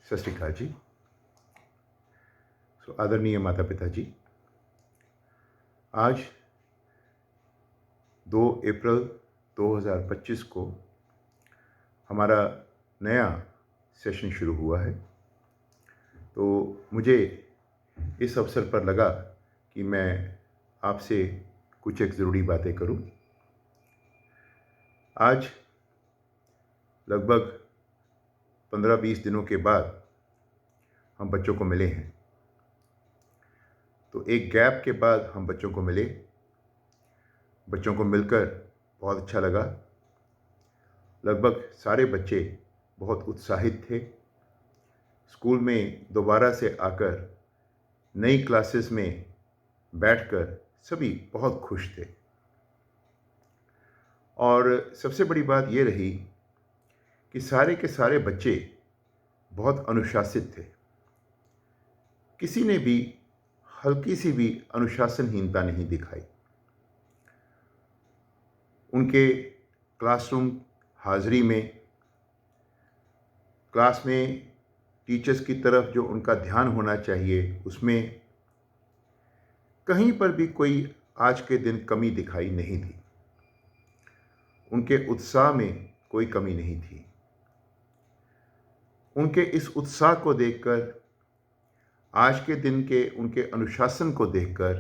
सत श्री अकाल जी। आदरणीय माता पिता जी, आज 2 अप्रैल 2025 को हमारा नया सेशन शुरू हुआ है। तो मुझे इस अवसर पर लगा कि मैं आपसे कुछ एक ज़रूरी बातें करूं। आज लगभग 15-20 दिनों के बाद हम बच्चों को मिले हैं। तो एक गैप के बाद हम बच्चों को मिले। बच्चों को मिलकर बहुत अच्छा लगा। लगभग सारे बच्चे बहुत उत्साहित थे। स्कूल में दोबारा से आकर नई क्लासेस में बैठकर सभी बहुत खुश थे। और सबसे बड़ी बात ये रही कि सारे के सारे बच्चे बहुत अनुशासित थे। किसी ने भी हल्की सी भी अनुशासनहीनता नहीं दिखाई। उनके क्लासरूम हाज़िरी में, क्लास में टीचर्स की तरफ जो उनका ध्यान होना चाहिए, उसमें कहीं पर भी कोई आज के दिन कमी दिखाई नहीं दी। उनके उत्साह में कोई कमी नहीं थी। उनके इस उत्साह को देखकर, आज के दिन के उनके अनुशासन को देखकर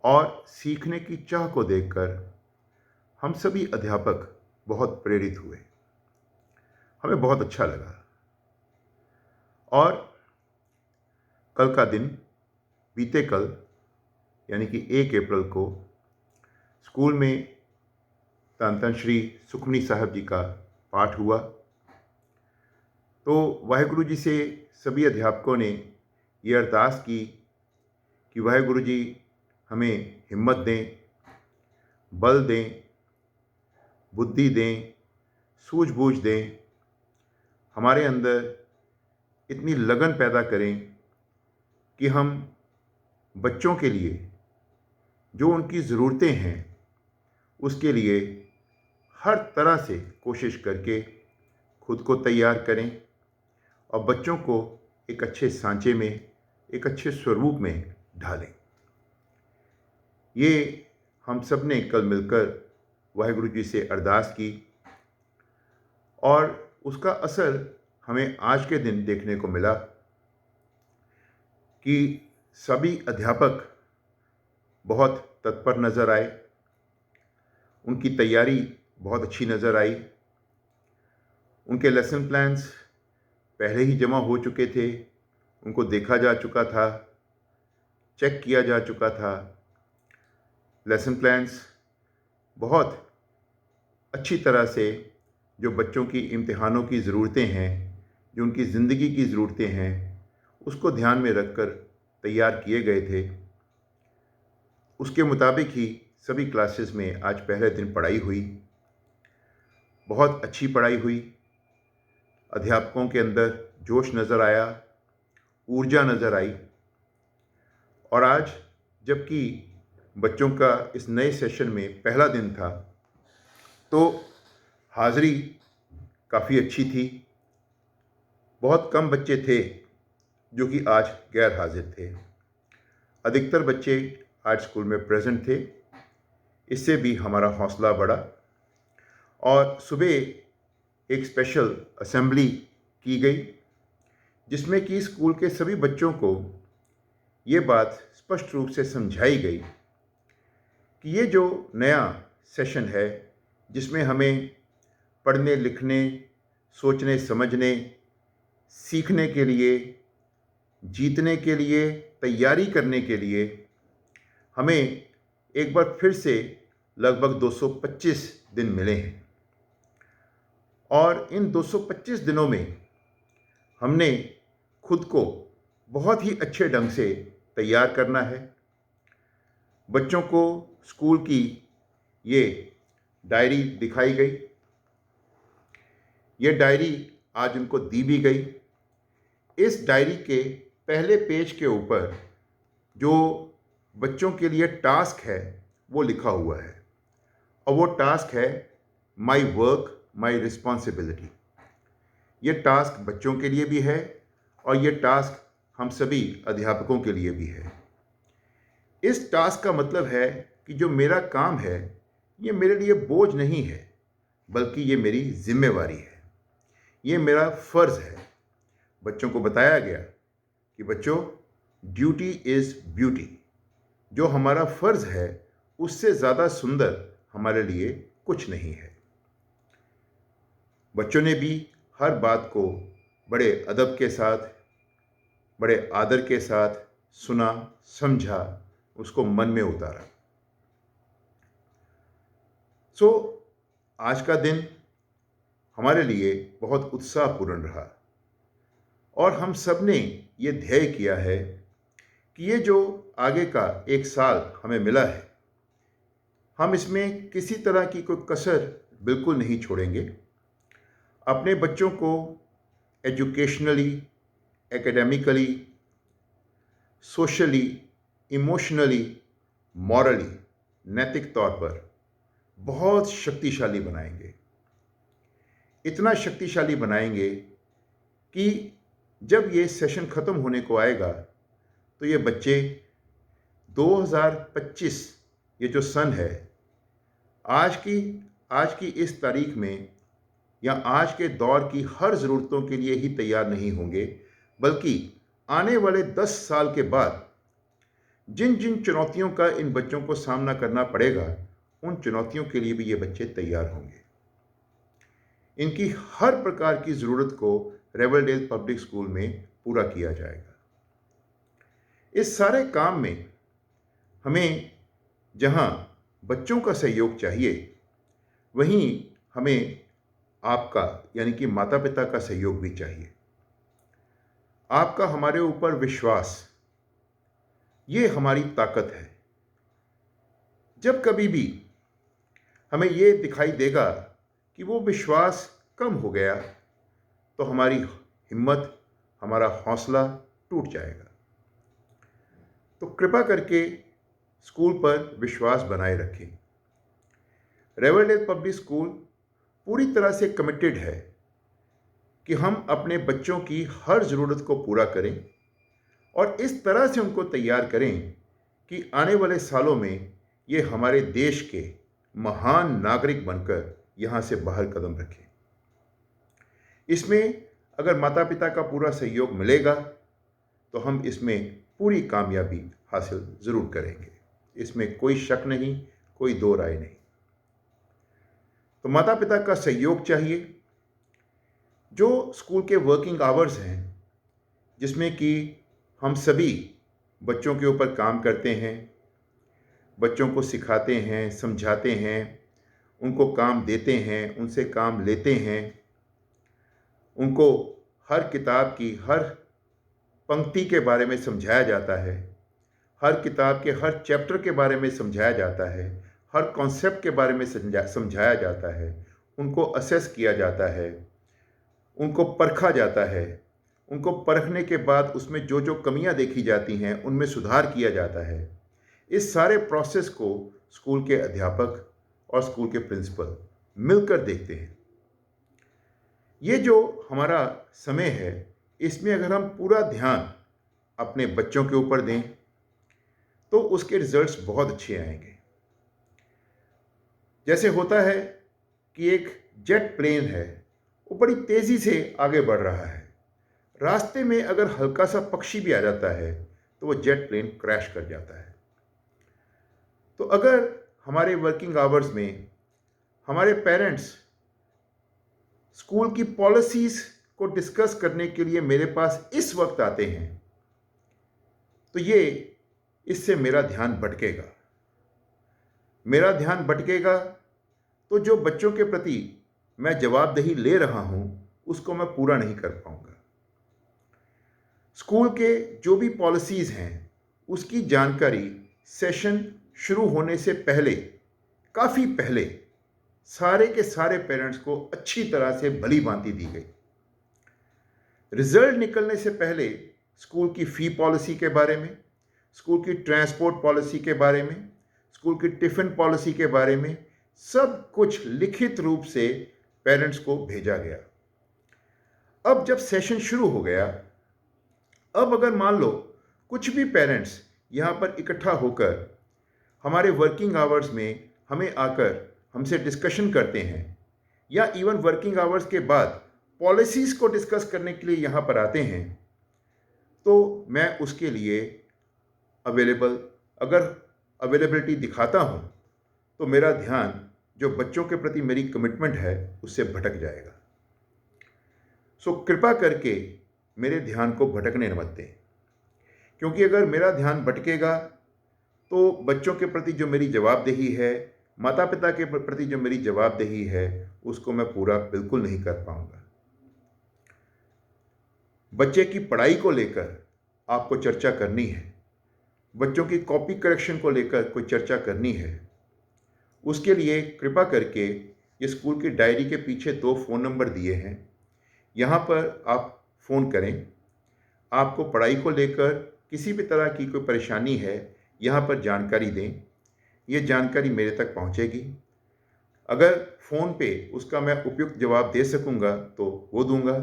और सीखने की चाह को देखकर हम सभी अध्यापक बहुत प्रेरित हुए। हमें बहुत अच्छा लगा। और कल का दिन, बीते कल यानी कि 1 अप्रैल को स्कूल में धन श्री सुखमनी साहब जी का पाठ हुआ। तो वाहेगुरु जी से सभी अध्यापकों ने ये अरदास की कि वाहेगुरु जी हमें हिम्मत दें, बल दें, बुद्धि दें, सूझबूझ दें, हमारे अंदर इतनी लगन पैदा करें कि हम बच्चों के लिए जो उनकी ज़रूरतें हैं उसके लिए हर तरह से कोशिश करके खुद को तैयार करें और बच्चों को एक अच्छे सांचे में, एक अच्छे स्वरूप में ढालें। ये हम सब ने कल मिलकर वाहेगुरु जी से अरदास की और उसका असर हमें आज के दिन देखने को मिला कि सभी अध्यापक बहुत तत्पर नज़र आए। उनकी तैयारी बहुत अच्छी नज़र आई। उनके लेसन प्लान्स पहले ही जमा हो चुके थे, उनको देखा जा चुका था, चेक किया जा चुका था। लेसन प्लान्स बहुत अच्छी तरह से जो बच्चों की इम्तिहानों की ज़रूरतें हैं, जो उनकी ज़िंदगी की ज़रूरतें हैं, उसको ध्यान में रखकर तैयार किए गए थे। उसके मुताबिक ही सभी क्लासेस में आज पहले दिन पढ़ाई हुई। बहुत अच्छी पढ़ाई हुई। अध्यापकों के अंदर जोश नज़र आया, ऊर्जा नज़र आई। और आज जबकि बच्चों का इस नए सेशन में पहला दिन था, तो हाज़िरी काफ़ी अच्छी थी। बहुत कम बच्चे थे जो कि आज गैर हाजिर थे। अधिकतर बच्चे आज स्कूल में प्रेजेंट थे। इससे भी हमारा हौसला बढ़ा। और सुबह एक स्पेशल असेंबली की गई जिसमें कि स्कूल के सभी बच्चों को ये बात स्पष्ट रूप से समझाई गई कि ये जो नया सेशन है, जिसमें हमें पढ़ने, लिखने, सोचने, समझने, सीखने के लिए, जीतने के लिए, तैयारी करने के लिए हमें एक बार फिर से लगभग 225 दिन मिले हैं। और इन 225 दिनों में हमने खुद को बहुत ही अच्छे ढंग से तैयार करना है। बच्चों को स्कूल की ये डायरी दिखाई गई। ये डायरी आज उनको दी भी गई। इस डायरी के पहले पेज के ऊपर जो बच्चों के लिए टास्क है वो लिखा हुआ है, और वो टास्क है माई वर्क माई रिस्पॉन्सिबिलिटी। ये टास्क बच्चों के लिए भी है और ये टास्क हम सभी अध्यापकों के लिए भी है। इस टास्क का मतलब है कि जो मेरा काम है ये मेरे लिए बोझ नहीं है, बल्कि ये मेरी जिम्मेवारी है, ये मेरा फ़र्ज़ है। बच्चों को बताया गया कि बच्चों, ड्यूटी इज़ ब्यूटी। जो हमारा फ़र्ज़ है उससे ज़्यादा सुंदर हमारे लिए कुछ नहीं है। बच्चों ने भी हर बात को बड़े अदब के साथ, बड़े आदर के साथ सुना, समझा, उसको मन में उतारा। सो आज का दिन हमारे लिए बहुत उत्साहपूर्ण रहा और हम सब ने ये ध्येय किया है कि ये जो आगे का एक साल हमें मिला है, हम इसमें किसी तरह की कोई कसर बिल्कुल नहीं छोड़ेंगे। अपने बच्चों को educationally, academically, socially, emotionally, morally, नैतिक तौर पर बहुत शक्तिशाली बनाएंगे। इतना शक्तिशाली बनाएंगे कि जब ये सेशन ख़त्म होने को आएगा तो ये बच्चे 2025 ये जो सन है, आज की इस तारीख में या आज के दौर की हर ज़रूरतों के लिए ही तैयार नहीं होंगे, बल्कि आने वाले 10 साल के बाद जिन जिन चुनौतियों का इन बच्चों को सामना करना पड़ेगा, उन चुनौतियों के लिए भी ये बच्चे तैयार होंगे। इनकी हर प्रकार की ज़रूरत को रेवलडेल पब्लिक स्कूल में पूरा किया जाएगा। इस सारे काम में हमें जहां बच्चों का सहयोग चाहिए, वहीं हमें आपका यानी कि माता पिता का सहयोग भी चाहिए। आपका हमारे ऊपर विश्वास, ये हमारी ताकत है। जब कभी भी हमें ये दिखाई देगा कि वो विश्वास कम हो गया, तो हमारी हिम्मत, हमारा हौसला टूट जाएगा। तो कृपा करके स्कूल पर विश्वास बनाए रखें। रेवलडेल पब्लिक स्कूल पूरी तरह से कमिटेड है कि हम अपने बच्चों की हर ज़रूरत को पूरा करें और इस तरह से उनको तैयार करें कि आने वाले सालों में ये हमारे देश के महान नागरिक बनकर यहाँ से बाहर कदम रखें। इसमें अगर माता पिता का पूरा सहयोग मिलेगा तो हम इसमें पूरी कामयाबी हासिल ज़रूर करेंगे। इसमें कोई शक नहीं, कोई दो राय नहीं। तो माता पिता का सहयोग चाहिए। जो स्कूल के वर्किंग आवर्स हैं, जिसमें कि हम सभी बच्चों के ऊपर काम करते हैं, बच्चों को सिखाते हैं, समझाते हैं, उनको काम देते हैं, उनसे काम लेते हैं, उनको हर किताब की हर पंक्ति के बारे में समझाया जाता है, हर किताब के हर चैप्टर के बारे में समझाया जाता है, हर कॉन्सेप्ट के बारे में समझाया जाता है, उनको असेस किया जाता है, उनको परखा जाता है, उनको परखने के बाद उसमें जो जो कमियां देखी जाती हैं उनमें सुधार किया जाता है। इस सारे प्रोसेस को स्कूल के अध्यापक और स्कूल के प्रिंसिपल मिलकर देखते हैं। ये जो हमारा समय है, इसमें अगर हम पूरा ध्यान अपने बच्चों के ऊपर दें तो उसके रिजल्ट्स बहुत अच्छे आएंगे। जैसे होता है कि एक जेट प्लेन है, वो बड़ी तेज़ी से आगे बढ़ रहा है। रास्ते में अगर हल्का सा पक्षी भी आ जाता है तो वो जेट प्लेन क्रैश कर जाता है। तो अगर हमारे वर्किंग आवर्स में हमारे पेरेंट्स स्कूल की पॉलिसीज़ को डिस्कस करने के लिए मेरे पास इस वक्त आते हैं, तो ये इससे मेरा ध्यान भटकेगा। मेरा ध्यान भटकेगा तो जो बच्चों के प्रति मैं जवाबदेही ले रहा हूं, उसको मैं पूरा नहीं कर पाऊंगा। स्कूल के जो भी पॉलिसीज़ हैं, उसकी जानकारी सेशन शुरू होने से पहले, काफ़ी पहले सारे के सारे पेरेंट्स को अच्छी तरह से भली भांति दी गई। रिजल्ट निकलने से पहले स्कूल की फ़ी पॉलिसी के बारे में, स्कूल की ट्रांसपोर्ट पॉलिसी के बारे में, स्कूल की टिफ़िन पॉलिसी के बारे में सब कुछ लिखित रूप से पेरेंट्स को भेजा गया। अब जब सेशन शुरू हो गया, अब अगर मान लो कुछ भी पेरेंट्स यहाँ पर इकट्ठा होकर हमारे वर्किंग आवर्स में हमें आकर हमसे डिस्कशन करते हैं, या इवन वर्किंग आवर्स के बाद पॉलिसीज़ को डिस्कस करने के लिए यहाँ पर आते हैं, तो मैं उसके लिए अवेलेबल, अगर अवेलेबिलिटी दिखाता हूँ तो मेरा ध्यान जो बच्चों के प्रति मेरी कमिटमेंट है उससे भटक जाएगा। सो कृपा करके मेरे ध्यान को भटकने न मत दें, क्योंकि अगर मेरा ध्यान भटकेगा तो बच्चों के प्रति जो मेरी जवाबदेही है, माता पिता के प्रति जो मेरी जवाबदेही है, उसको मैं पूरा बिल्कुल नहीं कर पाऊंगा। बच्चे की पढ़ाई को लेकर आपको चर्चा करनी है, बच्चों की कॉपी करेक्शन को लेकर कोई चर्चा करनी है, उसके लिए कृपा करके ये स्कूल की डायरी के पीछे 2 फ़ोन नंबर दिए हैं, यहाँ पर आप फ़ोन करें। आपको पढ़ाई को लेकर किसी भी तरह की कोई परेशानी है, यहाँ पर जानकारी दें, ये जानकारी मेरे तक पहुँचेगी। अगर फ़ोन पे उसका मैं उपयुक्त जवाब दे सकूँगा तो वो दूँगा,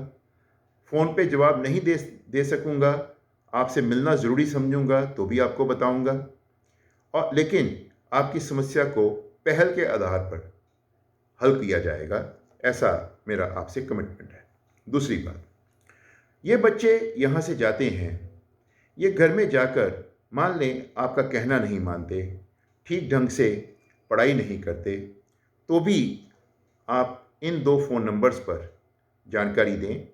फ़ोन पे जवाब नहीं दे सकूँगा, आपसे मिलना ज़रूरी समझूँगा तो भी आपको बताऊँगा, और लेकिन आपकी समस्या को पहल के आधार पर हल किया जाएगा, ऐसा मेरा आपसे कमिटमेंट है। दूसरी बात, ये बच्चे यहाँ से जाते हैं, ये घर में जाकर मान लें आपका कहना नहीं मानते, ठीक ढंग से पढ़ाई नहीं करते, तो भी आप इन 2 फ़ोन नंबर्स पर जानकारी दें।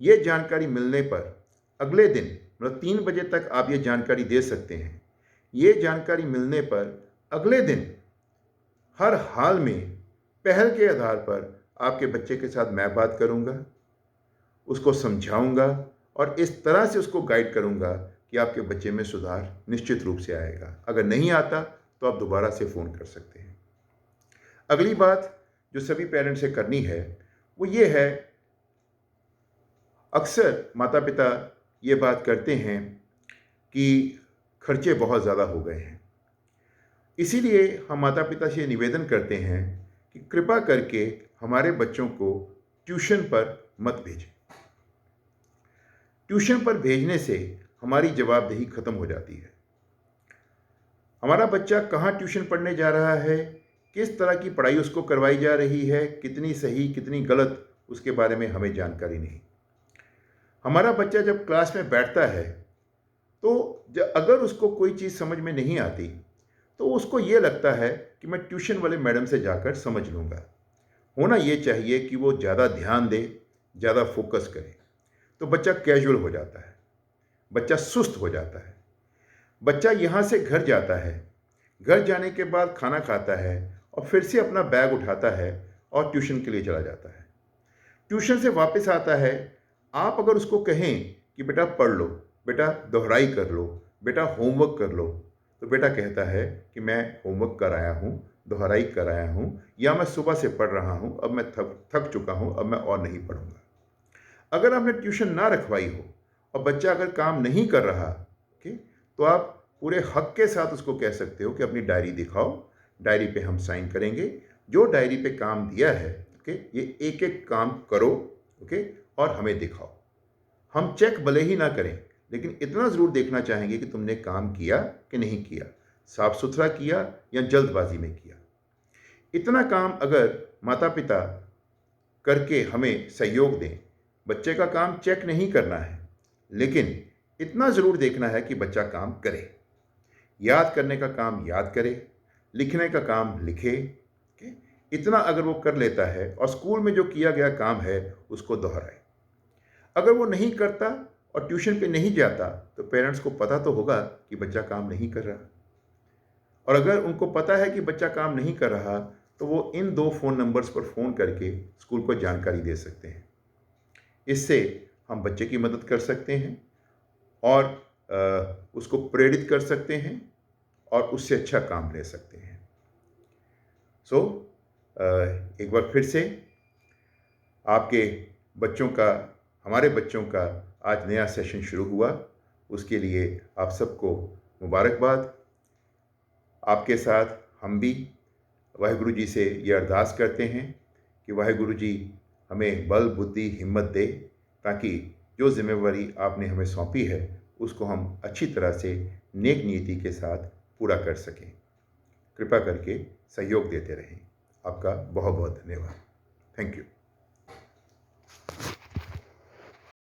ये जानकारी मिलने पर अगले दिन मतलब 3 बजे तक आप ये जानकारी दे सकते हैं। ये जानकारी मिलने पर अगले दिन हर हाल में पहल के आधार पर आपके बच्चे के साथ मैं बात करूँगा, उसको समझाऊँगा और इस तरह से उसको गाइड करूँगा कि आपके बच्चे में सुधार निश्चित रूप से आएगा। अगर नहीं आता तो आप दोबारा से फ़ोन कर सकते हैं। अगली बात जो सभी पेरेंट्स से करनी है वो ये है, अक्सर माता पिता ये बात करते हैं कि खर्चे बहुत ज़्यादा हो गए हैं, इसीलिए हम माता पिता से निवेदन करते हैं कि कृपा करके हमारे बच्चों को ट्यूशन पर मत भेजें। ट्यूशन पर भेजने से हमारी जवाबदेही खत्म हो जाती है। हमारा बच्चा कहाँ ट्यूशन पढ़ने जा रहा है, किस तरह की पढ़ाई उसको करवाई जा रही है, कितनी सही कितनी गलत, उसके बारे में हमें जानकारी नहीं। हमारा बच्चा जब क्लास में बैठता है तो अगर उसको कोई चीज़ समझ में नहीं आती तो उसको ये लगता है कि मैं ट्यूशन वाले मैडम से जाकर समझ लूँगा। होना ये चाहिए कि वो ज़्यादा ध्यान दे, ज़्यादा फोकस करे, तो बच्चा कैजुअल हो जाता है, बच्चा सुस्त हो जाता है। बच्चा यहाँ से घर जाता है, घर जाने के बाद खाना खाता है और फिर से अपना बैग उठाता है और ट्यूशन के लिए चला जाता है। ट्यूशन से वापस आता है, आप अगर उसको कहें कि बेटा पढ़ लो, बेटा दोहराई कर लो, बेटा होमवर्क कर लो, तो बेटा कहता है कि मैं होमवर्क कर आया हूँ, दोहराई कर आया हूँ, या मैं सुबह से पढ़ रहा हूँ, अब मैं थक चुका हूँ, अब मैं और नहीं पढ़ूँगा। अगर आपने ट्यूशन ना रखवाई हो और बच्चा अगर काम नहीं कर रहा, ओके, तो आप पूरे हक के साथ उसको कह सकते हो कि अपनी डायरी दिखाओ, डायरी पे हम साइन करेंगे, जो डायरी पे काम दिया है, ओके, ये एक एक काम करो, ओके, और हमें दिखाओ। हम चेक भले ही ना करें, लेकिन इतना ज़रूर देखना चाहेंगे कि तुमने काम किया कि नहीं किया, साफ सुथरा किया या जल्दबाजी में किया। इतना काम अगर माता पिता करके हमें सहयोग दें, बच्चे का काम चेक नहीं करना है, लेकिन इतना ज़रूर देखना है कि बच्चा काम करे, याद करने का काम याद करे, लिखने का काम लिखे, इतना अगर वो कर लेता है और स्कूल में जो किया गया काम है उसको दोहराए। अगर वो नहीं करता और ट्यूशन पे नहीं जाता तो पेरेंट्स को पता तो होगा कि बच्चा काम नहीं कर रहा, और अगर उनको पता है कि बच्चा काम नहीं कर रहा तो वो इन 2 फ़ोन नंबर्स पर फ़ोन करके स्कूल को जानकारी दे सकते हैं। इससे हम बच्चे की मदद कर सकते हैं और उसको प्रेरित कर सकते हैं और उससे अच्छा काम ले सकते हैं। सो एक बार फिर से आपके बच्चों का, हमारे बच्चों का आज नया सेशन शुरू हुआ, उसके लिए आप सबको मुबारकबाद। आपके साथ हम भी वाहिगुरु जी से ये अरदास करते हैं कि वाहिगुरु जी हमें बल बुद्धि हिम्मत दे ताकि जो जिम्मेवारी आपने हमें सौंपी है उसको हम अच्छी तरह से नेक नीति के साथ पूरा कर सकें। कृपा करके सहयोग देते रहें। आपका बहुत बहुत धन्यवाद। Thank you.